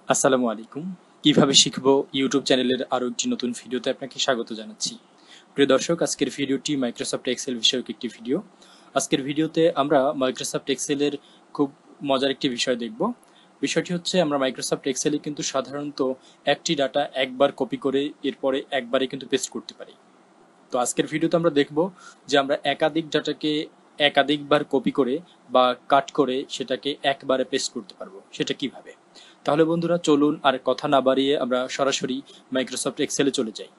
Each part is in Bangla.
আসসালামু আলাইকুম। কিভাবে শিখবো ইউটিউব চ্যানেলের আরও একটি নতুন ভিডিওতে আপনাকে স্বাগত জানাচ্ছি। প্রিয় দর্শক, আজকের ভিডিওটি মাইক্রোসফট এক্সেল বিষয়ক একটি ভিডিও। আজকের ভিডিওতে আমরা মাইক্রোসফট এক্সেলের খুব মজার একটি বিষয় দেখব। বিষয়টি হচ্ছে, আমরা মাইক্রোসফট এক্সেলে কিন্তু সাধারণত একটি ডাটা একবার কপি করে এরপরে একবারে কিন্তু পেস্ট করতে পারি। তো আজকের ভিডিওতে আমরা দেখব যে আমরা একাধিক ডাটাকে একাধিকবার কপি করে বা কাট করে সেটাকে একবারে পেস্ট করতে পারবো। সেটা কিভাবে? তাহলে বন্ধুরা চলুন আর কথা না বাড়িয়ে আমরা সরাসরি মাইক্রোসফট এক্সেলে চলে যাই।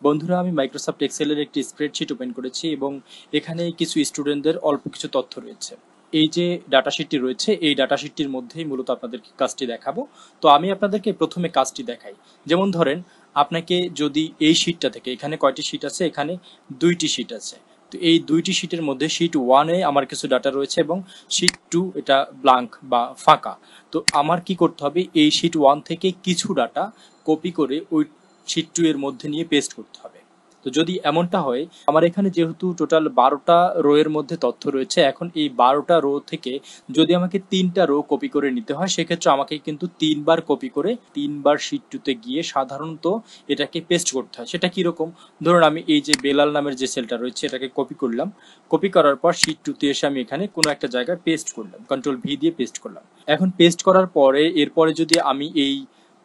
বন্ধুরা, আমি মাইক্রোসফট এক্সেলের একটি স্প্রেডশিট ওপেন করেছি এবং এখানে কিছু স্টুডেন্টদের অল্প কিছু তথ্য রয়েছে। এই যে ডাটাশিটটি রয়েছে, এই ডাটাশিটটির মধ্যেই মূলত আপনাদেরকে কাজটি দেখাবো। তো আমি আপনাদেরকে প্রথমে কাজটি দেখাই। যেমন ধরেন, আপনাকে যদি এই শিটটা থেকে, এখানে কয়টি শিট আছে? এখানে 2টি শিট আছে। তো এই 2টি শিটের মধ্যে শিট 1-এ আমার কিছু ডাটা রয়েছে এবং শিট 2 এটা ব্ল্যাঙ্ক বা ফাঁকা। তো আমার কি করতে হবে? এই শিট 1 থেকে কিছু ডাটা কপি করে ওই শিট 2 এর মধ্যে নিয়ে পেস্ট করতে হবে। তো যদি এমনটা হয়, আমার এখানে যেহেতু টোটাল 12টা রো এর মধ্যে তথ্য রয়েছে, এখন এই 12টা রো থেকে যদি আমাকে 3টা রো কপি করে নিতে হয়, সেক্ষেত্রে আমাকে কিন্তু 3বার কপি করে 3বার শিট 2-তে গিয়ে সাধারণত এটাকে পেস্ট করতে হয়। সেটা কিরকম? ধরুন, আমি এই যে বেলাল নামের যে সেলটা রয়েছে এটাকে কপি করলাম। কপি করার পর শিট 2-তে এসে আমি এখানে কোনো একটা জায়গায় পেস্ট করলাম, CTRL+V দিয়ে পেস্ট করলাম। এখন পেস্ট করার পরে এরপরে যদি আমি এই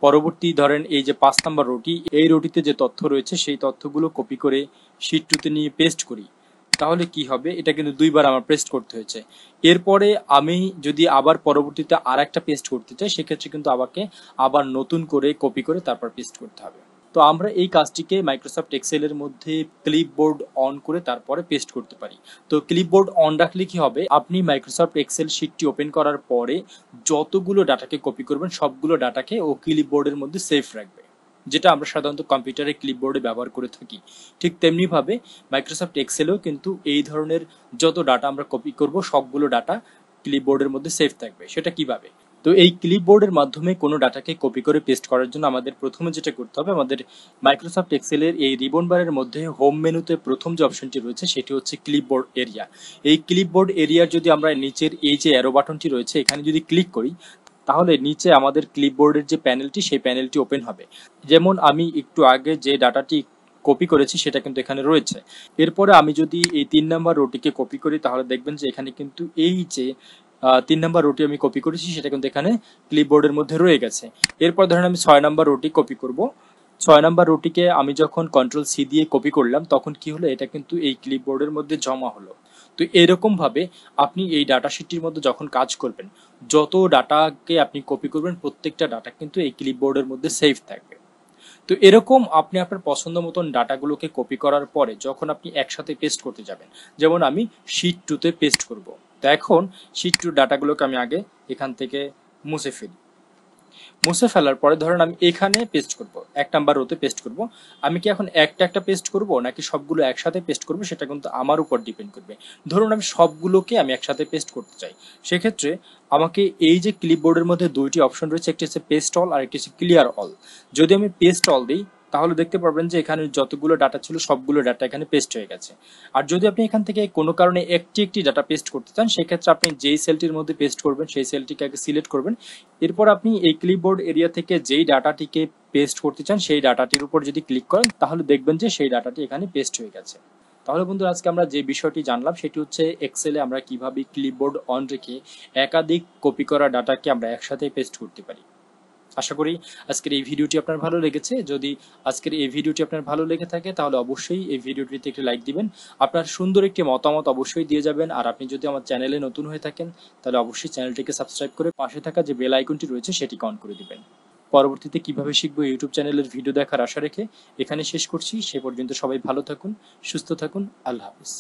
পরবর্তী ধরেন এই যে 5 নাম্বার রোটি, এই রোটিতে যে তথ্য রয়েছে সেই তথ্যগুলো কপি করে শিট 2-তে নিয়ে পেস্ট করি, তাহলে কি হবে? এটা কিন্তু 2বার আমার পেস্ট করতে হয়েছে। এরপরে আমি যদি আবার পরবর্তীতে আর একটা পেস্ট করতে চাই, সেক্ষেত্রে কিন্তু আমাকে আবার নতুন করে কপি করে তারপর পেস্ট করতে হবে। তো আমরা এই কাজটিকে মাইক্রোসফট এক্সেলের মধ্যে ক্লিপবোর্ড অন করে তারপরে পেস্ট করতে পারি। তো ক্লিপবোর্ড অন রাখলে কি হবে? আপনি মাইক্রোসফট এক্সেল শিটটি ওপেন করার পরে যতগুলো ডাটাকে কপি করবেন সবগুলো ডাটাকে ও ক্লিপবোর্ডের মধ্যে সেভ রাখবে, যেটা আমরা সাধারণত কম্পিউটারে ক্লিপবোর্ডে ব্যবহার করে থাকি। ঠিক তেমনিভাবে মাইক্রোসফট এক্সেলেও কিন্তু এই ধরনের যত ডাটা আমরা কপি করব সবগুলো ডাটা ক্লিপবোর্ডের মধ্যে সেভ থাকবে। সেটা কিভাবে? তো এই ক্লিপবোর্ডের মাধ্যমে কোনো ডাটাকে কপি করে পেস্ট করার জন্য আমাদের প্রথমে যেটা করতে হবে, আমাদের মাইক্রোসফট এক্সেলের এই রিবন বারের মধ্যে হোম মেনুতে প্রথম যে অপশনটি রয়েছে সেটি হচ্ছে ক্লিপবোর্ড এরিয়া। এই ক্লিপবোর্ড এরিয়ার যদি আমরা নিচের এই যে অ্যারো বাটনটি রয়েছে এখানে যদি ক্লিক করি, তাহলে নিচে আমাদের ক্লিপবোর্ডের যে প্যানেলটি সেই প্যানেলটি ওপেন হবে। যেমন আমি একটু আগে যে ডাটাটি কপি করেছি সেটা কিন্তু এখানে রয়েছে। এরপরে আমি যদি এই 3 নাম্বার রোটিকে কপি করি, তাহলে দেখবেন যে এখানে কিন্তু এই যে 3 নাম্বার রোটি আমি কপি করেছি সেটা কিন্তু এখানে ক্লিপবোর্ডের মধ্যে রয়ে গেছে। এরপর ধরেন আমি 6 নাম্বার রোটি কপি করব। 6 নাম্বার রোটিকে আমি যখন CTRL+C দিয়ে কপি করলাম, তখন কি হলো? এটা কিন্তু এই ক্লিপবোর্ডের মধ্যে জমা হলো। তো এরকম ভাবে আপনি এই ডাটা শিটটির মধ্যে যখন কাজ করবেন, যত ডাটাকে আপনি কপি করবেন প্রত্যেকটা ডাটা কিন্তু এই ক্লিপবোর্ডের মধ্যে সেভ থাকবে। তো এরকম আপনি আপনার পছন্দ মতন ডাটাগুলোকে কপি করার পরে যখন আপনি একসাথে পেস্ট করতে যাবেন, যেমন আমি শিট 2-তে পেস্ট করব। তো এখন শিট 2 ডাটাগুলোকে আমি আগে এখান থেকে মুছে ফেলি। মুছে ফেলার পরে ধরেন আমি এখানে পেস্ট করব, 1 নাম্বার রোতে পেস্ট করব। আমি কি এখন একটা একটা পেস্ট করব নাকি সবগুলো একসাথে পেস্ট করব, সেটা কিন্তু আমার উপর ডিপেন্ড করবে। ধরুন আমি সবগুলোকে আমি একসাথে পেস্ট করতে চাই, সেক্ষেত্রে আমাকে এই যে ক্লিপবোর্ডের মধ্যে 2টি অপশন রয়েছে, একটি হচ্ছে পেস্ট অল আর একটি হচ্ছে ক্লিয়ার অল। যদি আমি পেস্ট অল দিই, তাহলে দেখতে পারবেন যে এখানে যতগুলো ডাটা ছিল সবগুলো ডাটা এখানে পেস্ট হয়ে গেছে। আর যদি আপনি এখান থেকে কোনো কারণে একটি একটি ডাটা পেস্ট করতে চান, সেক্ষেত্রে আপনি যেই সেলটির মধ্যে পেস্ট করবেন সেই সেলটিকে আগে সিলেক্ট করবেন। এরপর আপনি এই ক্লিপবোর্ড এরিয়া থেকে যেই ডাটাটিকে পেস্ট করতে চান সেই ডাটাটির উপর যদি ক্লিক করেন, তাহলে দেখবেন যে সেই ডাটাটি এখানে পেস্ট হয়ে গেছে। তাহলে বন্ধুরা, আজকে আমরা যে বিষয়টি জানলাম সেটি হচ্ছে এক্সেলে আমরা কিভাবে ক্লিপবোর্ড অন রেখে একাধিক কপি করা ডাটাকে আমরা একসাথে পেস্ট করতে পারি। আশা করি আজকের এই ভিডিওটি আপনার ভালো লেগেছে। যদি আজকের এই ভিডিওটি আপনার ভালো লেগে থাকে তাহলে অবশ্যই এই ভিডিওটিতে একটি লাইক দিবেন। আপনার সুন্দর একটি মতামত অবশ্যই দিয়ে যাবেন। আর আপনি যদি আমার চ্যানেলে নতুন হয়ে থাকেন তাহলে অবশ্যই চ্যানেলটিকে সাবস্ক্রাইব করে পাশে থাকা যে বেল আইকনটি রয়েছে সেটিকে অন করে দিবেন। পরবর্তীতে কিভাবে শিখবো ইউটিউব চ্যানেলের ভিডিও দেখার আশা রেখে এখানে শেষ করছি। সে পর্যন্ত সবাই ভালো থাকুন, সুস্থ থাকুন। আল্লাহ হাফিজ।